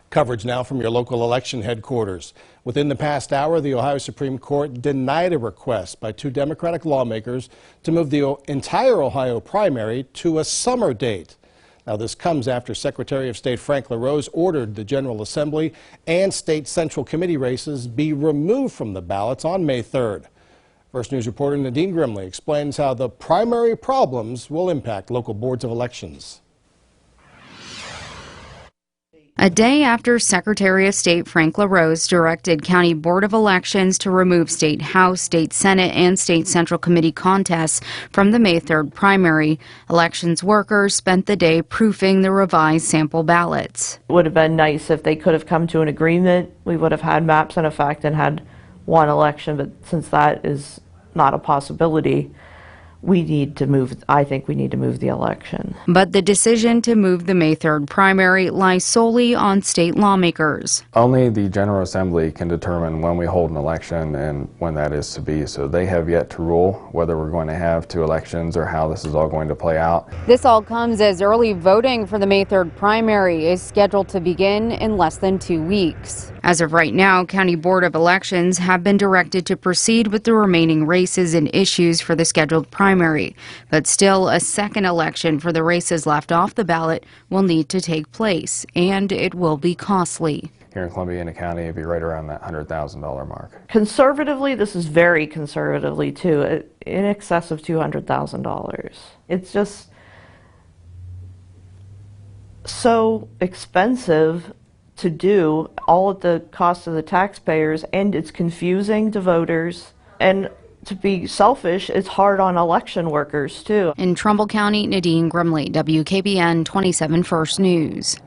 Coverage now from your local election headquarters. Within the past hour, the Ohio Supreme Court denied a request by two Democratic lawmakers to move the entire Ohio primary to a summer date. Now, this comes after Secretary of State Frank LaRose ordered the General Assembly and State Central Committee races be removed from the ballots on May 3rd. First News reporter Nadine Grimley explains how the primary problems will impact local boards of elections. A day after Secretary of State Frank LaRose directed County Board of Elections to remove State House, State Senate, and State Central Committee contests from the May 3rd primary, elections workers spent the day proofing the revised sample ballots. It would have been nice if they could have come to an agreement. We would have had maps in effect and had one election, but since that is not a possibility, I think we need to move the election. But the decision to move the May 3rd primary lies solely on state lawmakers. Only the General Assembly can determine when we hold an election and when that is to be. So they have yet to rule whether we're going to have two elections or how this is all going to play out. This all comes as early voting for the May 3rd primary is scheduled to begin in less than 2 weeks. As of right now, County Board of Elections have been directed to proceed with the remaining races and issues for the scheduled primary. But still, a second election for the races left off the ballot will need to take place, and it will be costly. Here in Columbiana County, it'd be right around that $100,000 mark. Conservatively, this is very conservatively too, in excess of $200,000. It's just so expensive to do, all at the cost of the taxpayers, and it's confusing to voters. And to be selfish, it's hard on election workers too. In Trumbull County, Nadine Grimley, WKBN 27 First News.